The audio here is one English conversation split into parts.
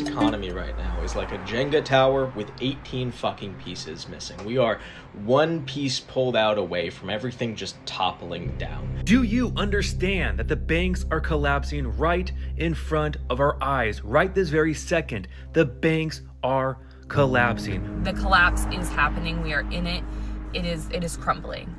Economy right now is like a Jenga tower with 18 fucking pieces missing. We are one piece pulled out away from everything just toppling down. Do you understand that the banks are collapsing right in front of our eyes? Right this very second, the banks are collapsing. The collapse is happening. We are in it. It is crumbling.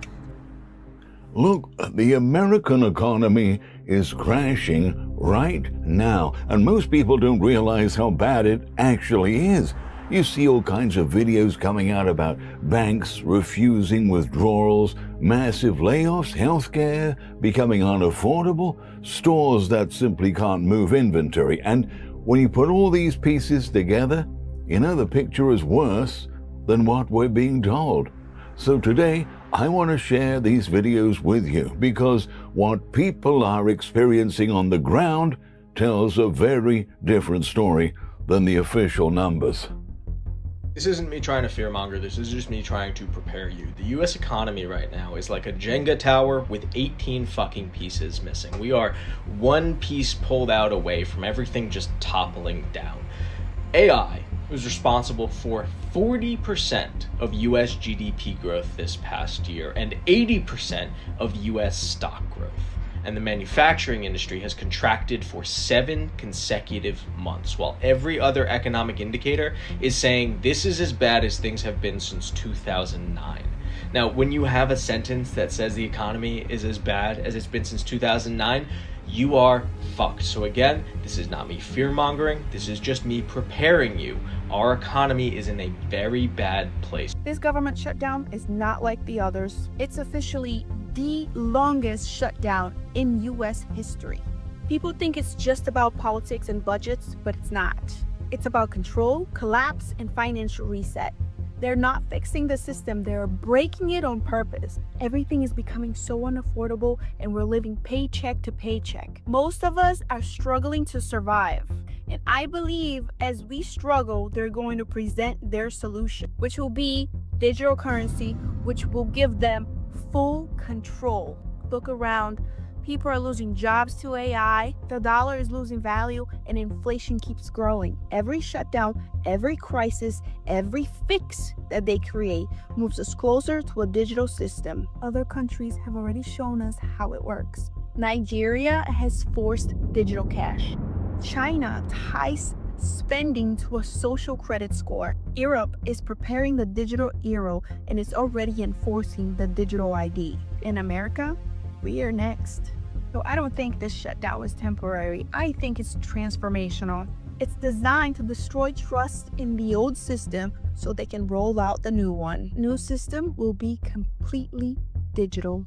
Look, the American economy is crashing right now, and most people don't realize how bad it actually is. You see all kinds of videos coming out about banks refusing withdrawals, massive layoffs, healthcare becoming unaffordable, stores that simply can't move inventory. And when you put all these pieces together, you know the picture is worse than what we're being told. So today, I want to share these videos with you because what people are experiencing on the ground tells a very different story than the official numbers. This isn't me trying to fearmonger, this is just me trying to prepare you. The US economy right now is like a Jenga tower with 18 fucking pieces missing. We are one piece pulled out away from everything just toppling down. AI was responsible for 40% of US GDP growth this past year and 80% of US stock growth. And the manufacturing industry has contracted for 7 consecutive months, while every other economic indicator is saying this is as bad as things have been since 2009. Now, when you have a sentence that says the economy is as bad as it's been since 2009, you are fucked. So again, this is not me fear-mongering, this is just me preparing you. Our economy is in a very bad place. This government shutdown is not like the others. It's officially the longest shutdown in US history. People think it's just about politics and budgets, but it's not. It's about control, collapse, and financial reset. They're not fixing the system, they're breaking it on purpose. Everything is becoming so unaffordable and we're living paycheck to paycheck. Most of us are struggling to survive. And I believe as we struggle, they're going to present their solution, which will be digital currency, which will give them full control. Look around. People are losing jobs to AI, the dollar is losing value, and inflation keeps growing. Every shutdown, every crisis, every fix that they create moves us closer to a digital system. Other countries have already shown us how it works. Nigeria has forced digital cash. China ties spending to a social credit score. Europe is preparing the digital euro and is already enforcing the digital ID. In America, we are next. So I don't think this shutdown was temporary. I think it's transformational. It's designed to destroy trust in the old system so they can roll out the new one. New system will be completely digital.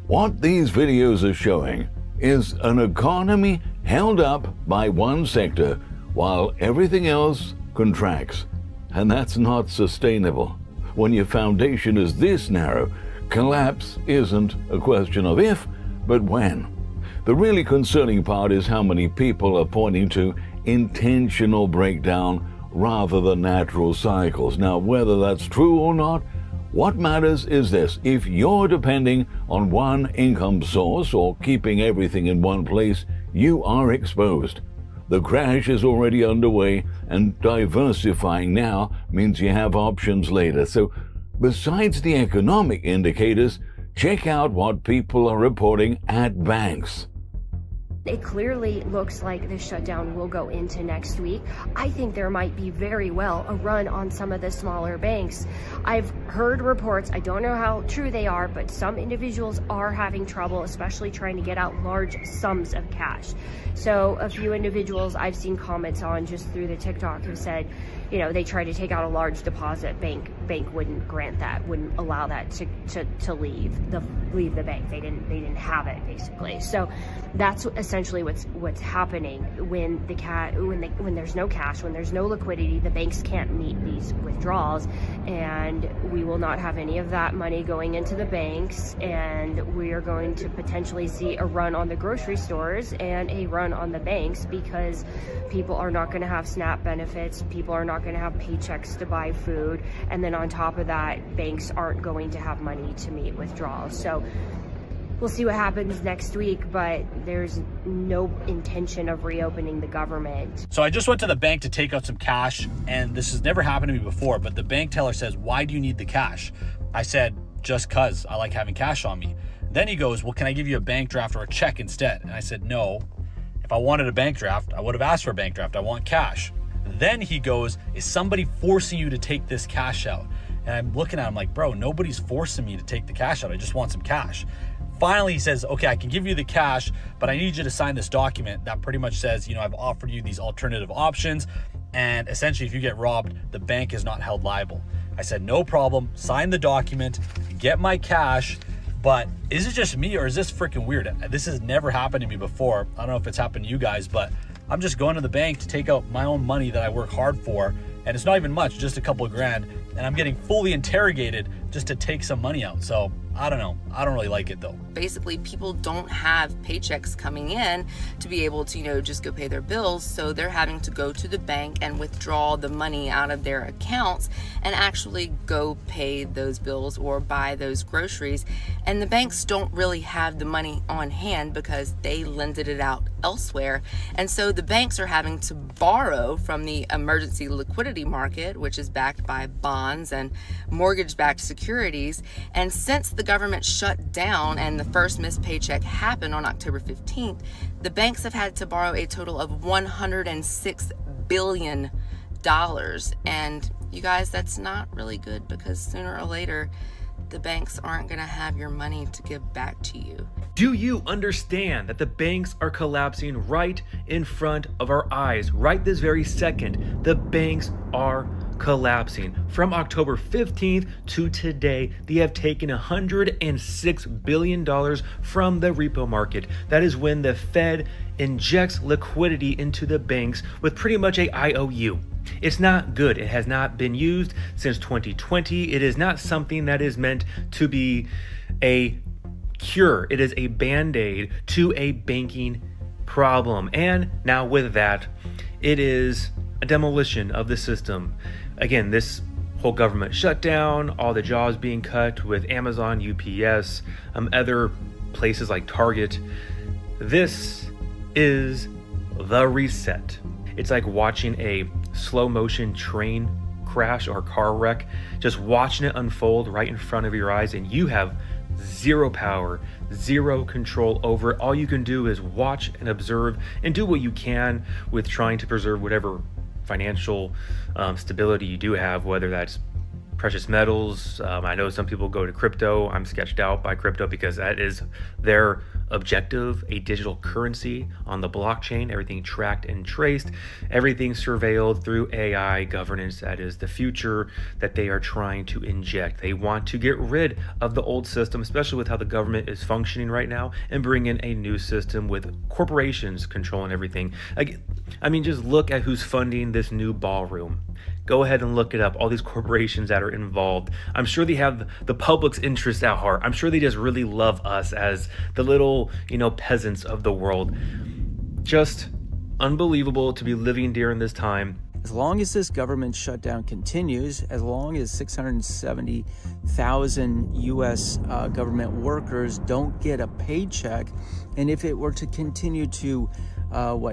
What these videos are showing is an economy held up by one sector while everything else contracts. And that's not sustainable. When your foundation is this narrow, collapse isn't a question of if, but when. The really concerning part is how many people are pointing to intentional breakdown rather than natural cycles. Now, whether that's true or not, what matters is this: if you're depending on one income source or keeping everything in one place, you are exposed. The crash is already underway, and diversifying now means you have options later. So besides the economic indicators, check out what people are reporting at banks. It clearly looks like the shutdown will go into next week. I think there might be very well a run on some of the smaller banks. I've heard reports, I don't know how true they are, but some individuals are having trouble, especially trying to get out large sums of cash. So a few individuals I've seen comments on just through the TikTok have said, you know, they tried to take out a large deposit, bank wouldn't grant that, wouldn't allow that to leave the bank. They didn't have it, basically. So that's essentially what's happening when there's no cash, when there's no liquidity. The banks can't meet these withdrawals, and we will not have any of that money going into the banks, and we are going to potentially see a run on the grocery stores and a run on the banks because people are not going to have SNAP benefits. People are not not going to have paychecks to buy food. And then on top of that, banks aren't going to have money to meet withdrawals. So we'll see what happens next week, but there's no intention of reopening the government. So I just went to the bank to take out some cash, and this has never happened to me before, but the bank teller says, "Why do you need the cash?" I said, "Just 'cause I like having cash on me." Then he goes, "Well, can I give you a bank draft or a check instead?" And I said, "No. If I wanted a bank draft, I would have asked for a bank draft. I want cash." Then he goes, "Is somebody forcing you to take this cash out?" And I'm looking at him like, "Bro, nobody's forcing me to take the cash out. I just want some cash." Finally, he says, "Okay, I can give you the cash, but I need you to sign this document that pretty much says, I've offered you these alternative options, and essentially if you get robbed, the bank is not held liable." I said, "No problem, sign the document, get my cash." But is it just me, or is this freaking weird? This has never happened to me before. I don't know if it's happened to you guys, but I'm just going to the bank to take out my own money that I work hard for, and it's not even much, just a couple of grand, and I'm getting fully interrogated just to take some money out. So I don't know. I don't really like it though. Basically, people don't have paychecks coming in to be able to, just go pay their bills. So they're having to go to the bank and withdraw the money out of their accounts and actually go pay those bills or buy those groceries. And the banks don't really have the money on hand because they lended it out elsewhere. And so the banks are having to borrow from the emergency liquidity market, which is backed by bonds and mortgage-backed securities. And since the government shut down and the first missed paycheck happened on October 15th, the banks have had to borrow a total of $106 billion. And you guys, that's not really good, because sooner or later, the banks aren't going to have your money to give back to you. Do you understand that the banks are collapsing right in front of our eyes? Right this very second, the banks are collapsing. From October 15th to today, they have taken $106 billion from the repo market. That is when the Fed injects liquidity into the banks with pretty much a IOU. It's not good. It has not been used since 2020. It is not something that is meant to be a cure. It is a band-aid to a banking problem. And now with that, it is a demolition of the system. Again, this whole government shutdown, all the jobs being cut with Amazon, UPS, other places like Target. This is the reset. It's like watching a slow motion train crash or car wreck, just watching it unfold right in front of your eyes, and you have zero power, zero control over it. All you can do is watch and observe and do what you can with trying to preserve whatever financial stability you do have, whether that's precious metals. I know some people go to crypto. I'm sketched out by crypto because that is their objective, a digital currency on the blockchain, everything tracked and traced, everything surveilled through AI governance. That is the future that they are trying to inject. They want to get rid of the old system, especially with how the government is functioning right now, and bring in a new system with corporations controlling everything. I mean, just look at who's funding this new ballroom. Go ahead and look it up, all these corporations that are involved. I'm sure they have the public's interest at heart. I'm sure they just really love us as the little, peasants of the world. Just unbelievable to be living during this time. As long as this government shutdown continues, as long as 670,000 U.S. Government workers don't get a paycheck, and if it were to continue to,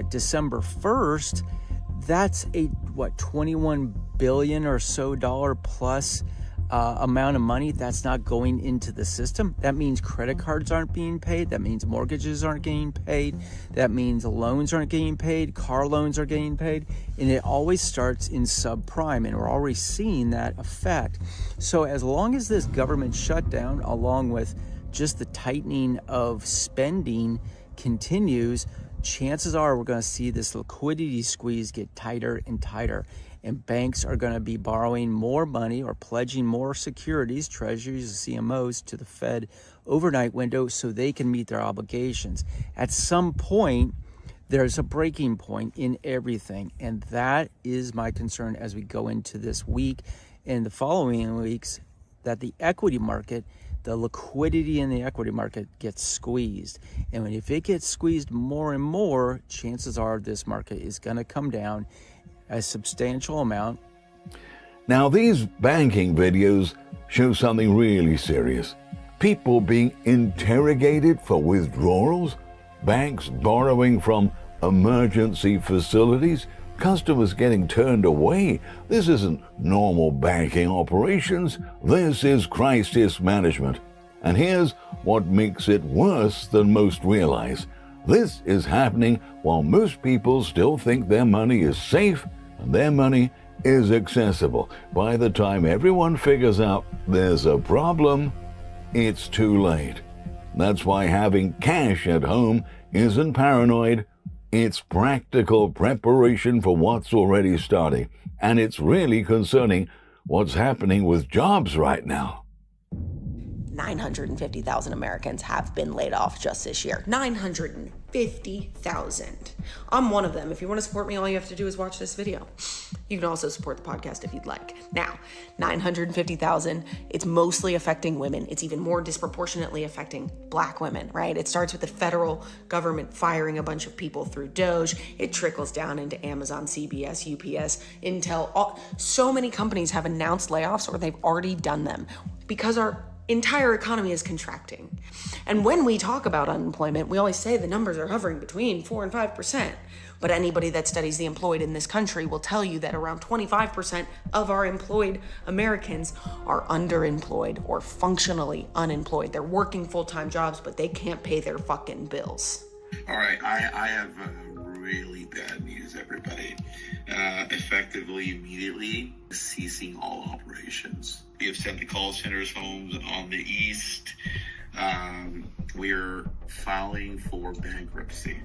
December 1st, that's a, $21 billion or so plus amount of money that's not going into the system. That means credit cards aren't being paid. That means mortgages aren't getting paid. That means loans aren't getting paid. Car loans are getting paid. And it always starts in subprime, and we're already seeing that effect. So as long as this government shutdown, along with just the tightening of spending, continues, chances are we're going to see this liquidity squeeze get tighter and tighter, and banks are going to be borrowing more money or pledging more securities, treasuries, CMOs to the Fed overnight window so they can meet their obligations. At some point, there's a breaking point in everything, and that is my concern as we go into this week and the following weeks, that the equity market, the liquidity in the equity market gets squeezed. And if it gets squeezed more and more, chances are this market is going to come down a substantial amount, Now, these banking videos show something really serious. People being interrogated for withdrawals, banks borrowing from emergency facilities, customers getting turned away. This isn't normal banking operations. This is crisis management. And here's what makes it worse than most realize. This is happening while most people still think their money is safe and their money is accessible. By the time everyone figures out there's a problem, it's too late. That's why having cash at home isn't paranoid. It's practical preparation for what's already starting. And it's really concerning what's happening with jobs right now. 950,000 Americans have been laid off just this year. 950,000. I'm one of them. If you want to support me, all you have to do is watch this video. You can also support the podcast if you'd like. Now, 950,000, it's mostly affecting women. It's even more disproportionately affecting Black women, right? It starts with the federal government firing a bunch of people through Doge. It trickles down into Amazon, CBS, UPS, Intel. So many companies have announced layoffs or they've already done them because our entire economy is contracting. And when we talk about unemployment, we always say the numbers are hovering between 4 and 5%. But anybody that studies the employed in this country will tell you that around 25% of our employed Americans are underemployed or functionally unemployed. They're working full-time jobs, but they can't pay their fucking bills. All right, I have really bad news, everybody. Effectively, immediately ceasing all operations. We have sent the call centers home on the east. We're filing for bankruptcy.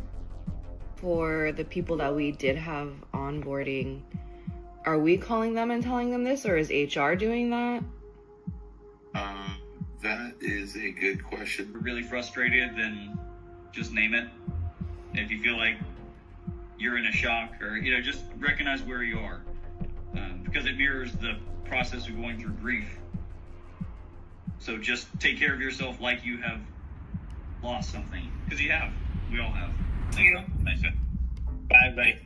For the people that we did have onboarding, are we calling them and telling them this, or is HR doing that? That is a good question. If you're really frustrated, then just name it. And if you feel like you're in a shock, or just recognize where you are, because it mirrors the process of going through grief. So just take care of yourself like you have lost something, because you have. We all have. Thank you. Nice. Bye, buddy.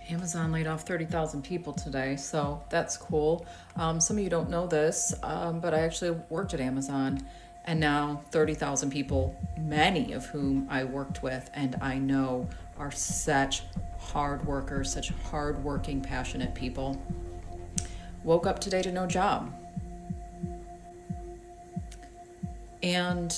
Amazon laid off 30,000 people today, so that's cool. Some of you don't know this, but I actually worked at Amazon, and now 30,000 people, many of whom I worked with and I know are such hard workers, such hard-working, passionate people, woke up today to no job. And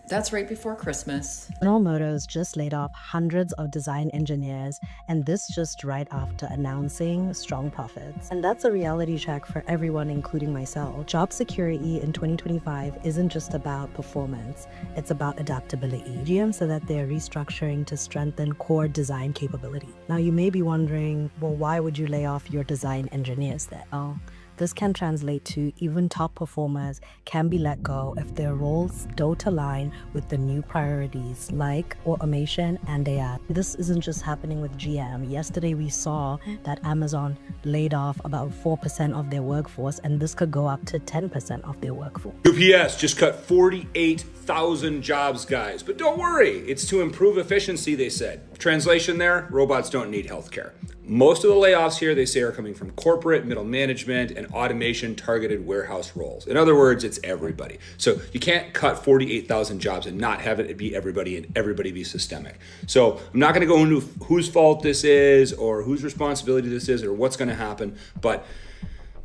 that's right before Christmas. General Motors just laid off hundreds of design engineers, and this just right after announcing strong profits. And that's a reality check for everyone, including myself. Job security in 2025 isn't just about performance, it's about adaptability. GM said that they're restructuring to strengthen core design capability. Now you may be wondering, well, why would you lay off your design engineers then? Oh, this can translate to even top performers can be let go if their roles don't align with the new priorities like automation and AI. This isn't just happening with GM. Yesterday we saw that Amazon laid off about 4% of their workforce, and this could go up to 10% of their workforce. UPS just cut 48,000 jobs, guys. But don't worry, it's to improve efficiency, they said. Translation there, robots don't need healthcare. Most of the layoffs here, they say, are coming from corporate, middle management, and automation-targeted warehouse roles. In other words, it's everybody. So you can't cut 48,000 jobs and not have it be everybody and everybody be systemic. So I'm not going to go into whose fault this is or whose responsibility this is or what's going to happen, but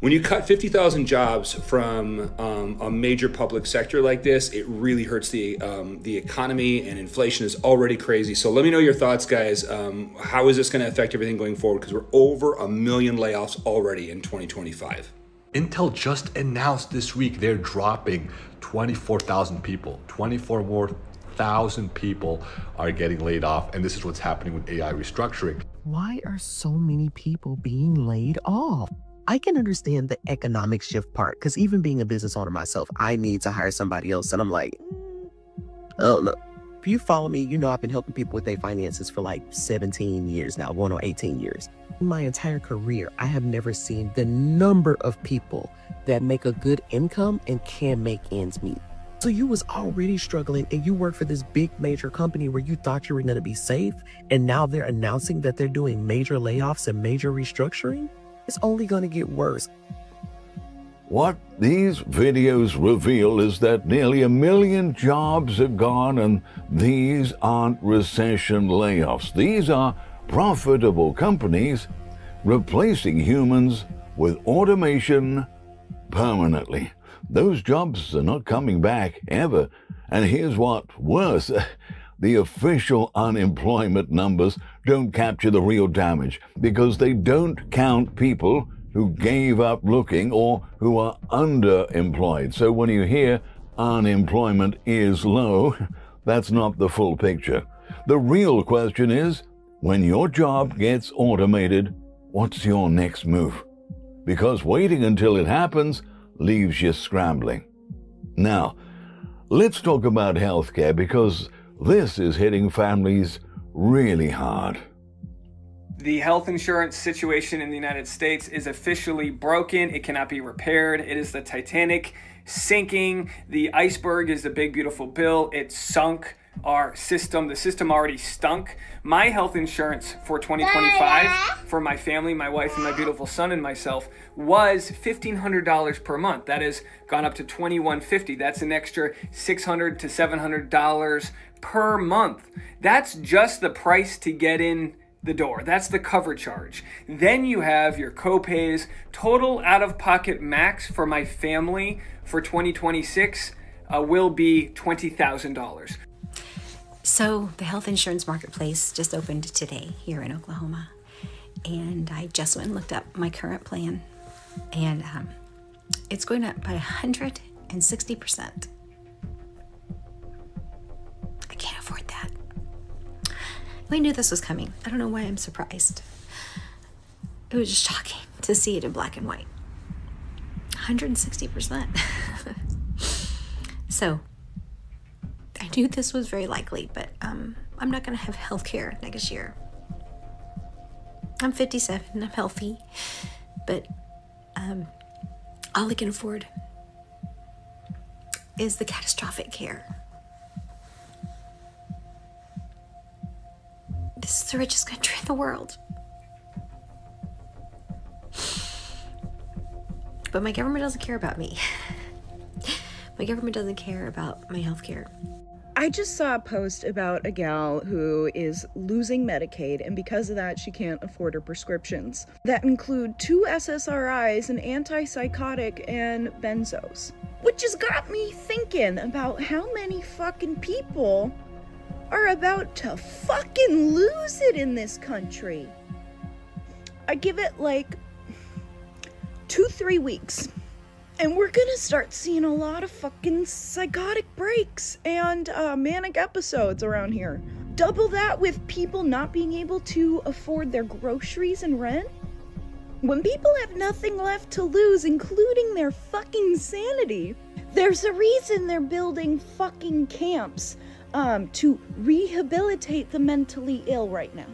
when you cut 50,000 jobs from a major public sector like this, it really hurts the economy, and inflation is already crazy. So let me know your thoughts, guys. How is this going to affect everything going forward? Because we're over 1 million layoffs already in 2025. Intel just announced this week they're dropping 24,000 people. 24 more thousand people are getting laid off, and this is what's happening with AI restructuring. Why are so many people being laid off? I can understand the economic shift part, because even being a business owner myself, I need to hire somebody else. And I'm like, I don't know. If you follow me, you know I've been helping people with their finances for like 17 years now, going on 18 years. In my entire career, I have never seen the number of people that make a good income and can make ends meet. So you was already struggling and you work for this big major company where you thought you were going to be safe, and now they're announcing that they're doing major layoffs and major restructuring? It's only going to get worse. What these videos reveal is that nearly 1 million jobs are gone, and these aren't recession layoffs. These are profitable companies replacing humans with automation permanently. Those jobs are not coming back ever. And here's what's worse. The official unemployment numbers don't capture the real damage because they don't count people who gave up looking or who are underemployed. So when you hear unemployment is low, that's not the full picture. The real question is, when your job gets automated, what's your next move? Because waiting until it happens leaves you scrambling. Now, let's talk about healthcare, because this is hitting families really hard. The health insurance situation in the United States is officially broken. It cannot be repaired. It is the Titanic sinking. The iceberg is the big beautiful bill. It sunk our system. The system already stunk. My health insurance for 2025 for my family, my wife, and my beautiful son and myself was $1,500 per month. That has gone up to $2,150. That's an extra $600 to $700 per month. That's just the price to get in the door. That's the cover charge. Then you have your copays. Total out-of-pocket max for my family for 2026 will be $20,000. So the health insurance marketplace just opened today here in Oklahoma, and I just went and looked up my current plan, and it's going up by 160%. I can't afford that. We knew this was coming. I don't know why I'm surprised. It was just shocking to see it in black and white. 160%. So I knew this was very likely, but I'm not going to have health care next year. I'm 57, I'm healthy, but all I can afford is the catastrophic care. This is the richest country in the world. But my government doesn't care about me. My government doesn't care about my health care. I just saw a post about a gal who is losing Medicaid, and because of that, she can't afford her prescriptions that include 2 SSRIs, an antipsychotic, and benzos. Which has got me thinking about how many fucking people are about to fucking lose it in this country. I give it like 2-3 weeks, and we're gonna start seeing a lot of fucking psychotic breaks and manic episodes around here. Double that with people not being able to afford their groceries and rent. When people have nothing left to lose, including their fucking sanity, there's a reason they're building fucking camps to rehabilitate the mentally ill right now.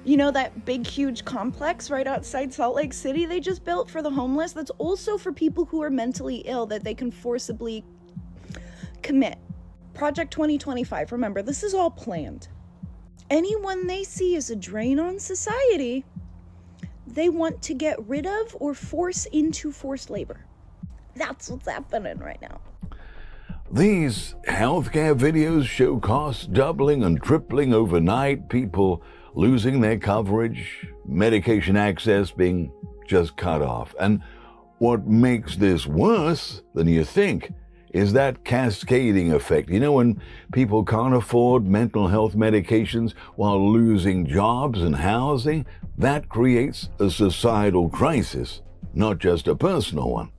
You know that big, huge complex right outside Salt Lake City they just built for the homeless? That's also for people who are mentally ill that they can forcibly commit. Project 2025, remember, this is all planned. Anyone they see as a drain on society, they want to get rid of or force into forced labor. That's what's happening right now. These healthcare videos show costs doubling and tripling overnight, people losing their coverage, medication access being just cut off. And what makes this worse than you think is that cascading effect. You know, when people can't afford mental health medications while losing jobs and housing, that creates a societal crisis, not just a personal one.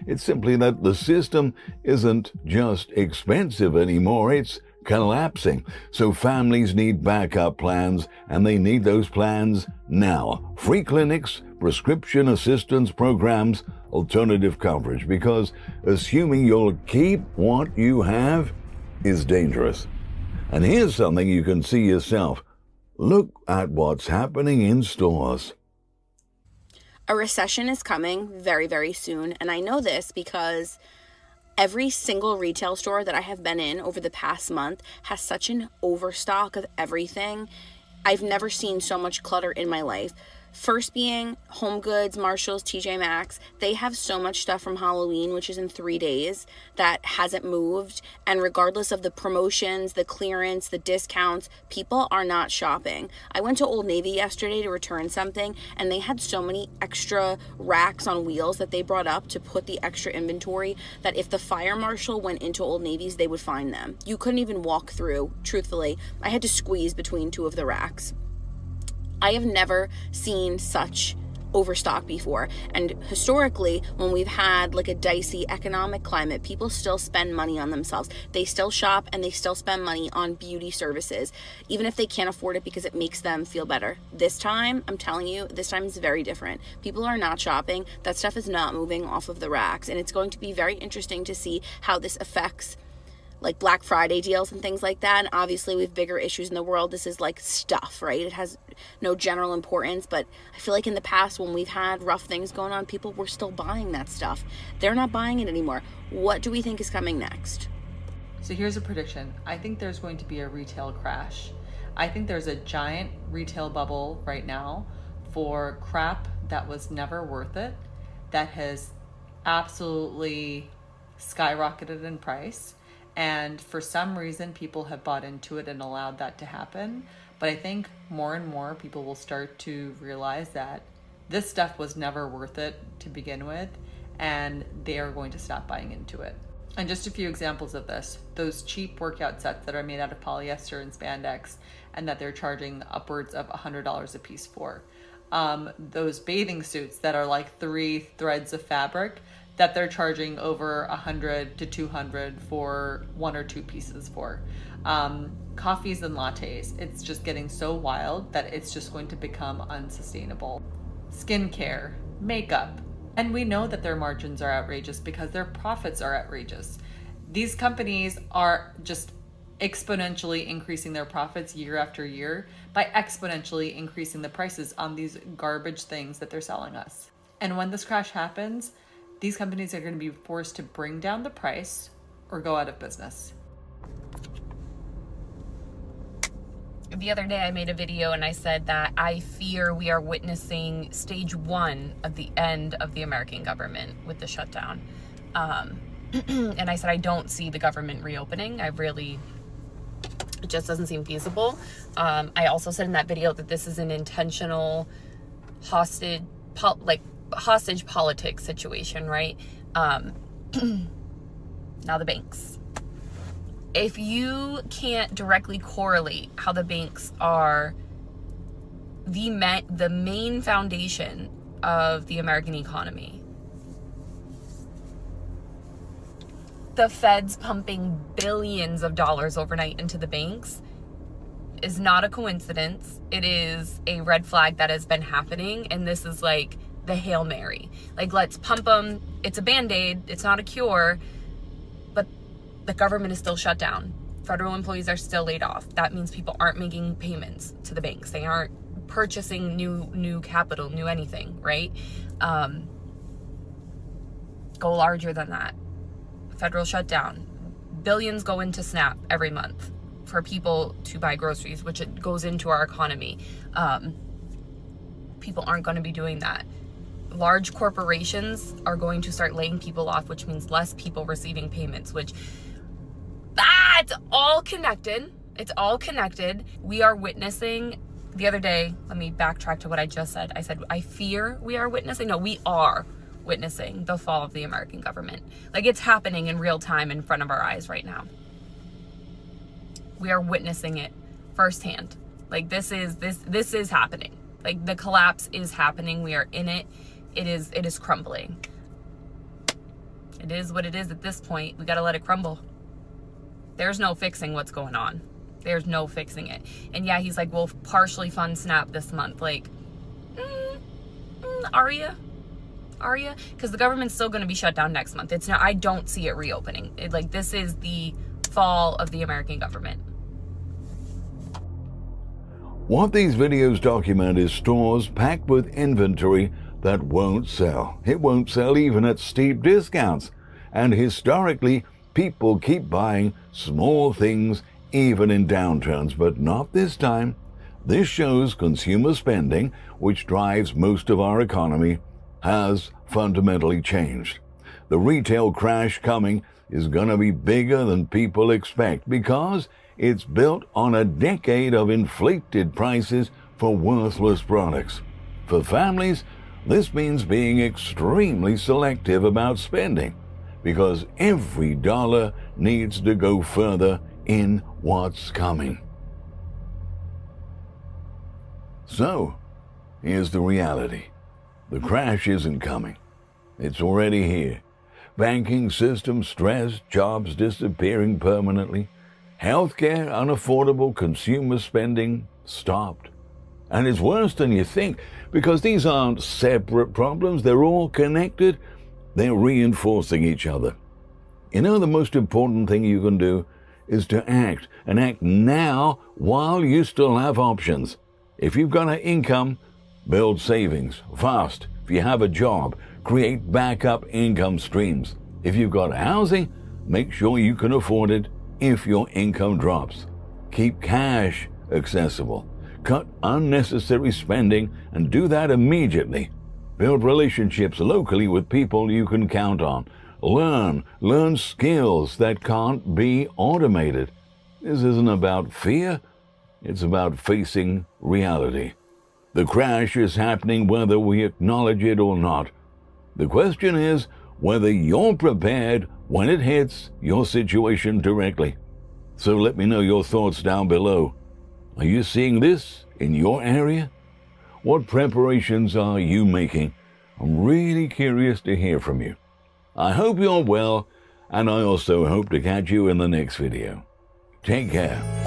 It's simply that the system isn't just expensive anymore, it's collapsing. So families need backup plans, and they need those plans now. Free clinics, prescription assistance programs, alternative coverage, because assuming you'll keep what you have is dangerous. And here's something you can see yourself. Look at what's happening in stores. A recession is coming very, very soon, and I know this because Every single retail store that I have been in over the past month has such an overstock of everything. I've never seen so much clutter in my life. First being Home Goods, Marshalls, TJ Maxx. They have so much stuff from Halloween, which is in 3 days, that hasn't moved. And regardless of the promotions, the clearance, the discounts, people are not shopping. I went to Old Navy yesterday to return something, and they had so many extra racks on wheels that they brought up to put the extra inventory that if the fire marshal went into Old Navy's, they would find them. You couldn't even walk through, truthfully. I had to squeeze between 2 of the racks. I have never seen such overstock before. And historically, when we've had like a dicey economic climate, people still spend money on themselves. They still shop and they still spend money on beauty services, even if they can't afford it because it makes them feel better. This time, I'm telling you, this time is very different. People are not shopping. That stuff is not moving off of the racks. And it's going to be very interesting to see how this affects like Black Friday deals and things like that. And obviously we have bigger issues in the world. This is like stuff, right? It has no general importance, but I feel like in the past when we've had rough things going on, people were still buying that stuff. They're not buying it anymore. What do we think is coming next? So here's a prediction. I think there's going to be a retail crash. I think there's a giant retail bubble right now for crap that was never worth it, that has absolutely skyrocketed in price. And for some reason, people have bought into it and allowed that to happen. But I think more and more people will start to realize that this stuff was never worth it to begin with, and they are going to stop buying into it. And just a few examples of this: those cheap workout sets that are made out of polyester and spandex, and that they're charging upwards of $100 a piece for. Those bathing suits that are like 3 threads of fabric, that they're charging over $100 to $200 for 1 or 2 pieces for. Coffees and lattes. It's just getting so wild that it's just going to become unsustainable. Skincare, makeup. And we know that their margins are outrageous because their profits are outrageous. These companies are just exponentially increasing their profits year after year by exponentially increasing the prices on these garbage things that they're selling us. And when this crash happens, these companies are going to be forced to bring down the price or go out of business. The other day I made a video and I said that I fear we are witnessing stage 1 of the end of the American government with the shutdown. And I said I don't see the government reopening. It just doesn't seem feasible. I also said in that video that this is an intentional hostage politics situation, right? Now the banks. If you can't directly correlate how the banks are the main foundation of the American economy, the Fed's pumping billions of dollars overnight into the banks is not a coincidence. It is a red flag that has been happening, and this is like the Hail Mary. Like, let's pump them. It's a Band-Aid. It's not a cure, but the government is still shut down. Federal employees are still laid off. That means people aren't making payments to the banks. They aren't purchasing new capital, new anything, right? Go larger than that. Federal shutdown. Billions go into SNAP every month for people to buy groceries, which it goes into our economy. People aren't going to be doing that. Large corporations are going to start laying people off, which means less people receiving payments, which it's all connected. It's all connected. We are witnessing, the other day, let me backtrack to what I just said. I said, I fear we are witnessing. No, we are witnessing the fall of the American government. Like, it's happening in real time in front of our eyes right now. We are witnessing it firsthand. Like, this is happening. Like, the collapse is happening. We are in it. It is crumbling. It is what it is at this point. We got to let it crumble. There's no fixing what's going on. There's no fixing it. And yeah, he's like, we'll partially fund SNAP this month. Like, are you? Because the government's still going to be shut down next month. It's not. I don't see it reopening. This is the fall of the American government. What these videos document is stores packed with inventory that won't sell. It won't sell even at steep discounts. and historically, people keep buying small things even in downturns, but not this time. This shows consumer spending, which drives most of our economy, has fundamentally changed. The retail crash coming is going to be bigger than people expect because it's built on a decade of inflated prices for worthless products. For families, this means being extremely selective about spending because every dollar needs to go further in what's coming. So, here's the reality. The crash isn't coming. It's already here. Banking system stressed, jobs disappearing permanently, healthcare unaffordable, consumer spending stopped. And it's worse than you think, because these aren't separate problems, they're all connected, they're reinforcing each other. You know, the most important thing you can do is to act, and act now while you still have options. If you've got an income, build savings fast. If you have a job, create backup income streams. If you've got housing, make sure you can afford it if your income drops. Keep cash accessible. Cut unnecessary spending and do that immediately. Build relationships locally with people you can count on. Learn skills that can't be automated. This isn't about fear, it's about facing reality. The crash is happening whether we acknowledge it or not. The question is whether you're prepared when it hits your situation directly. So let me know your thoughts down below. Are you seeing this in your area? What preparations are you making? I'm really curious to hear from you. I hope you're well, and I also hope to catch you in the next video. Take care.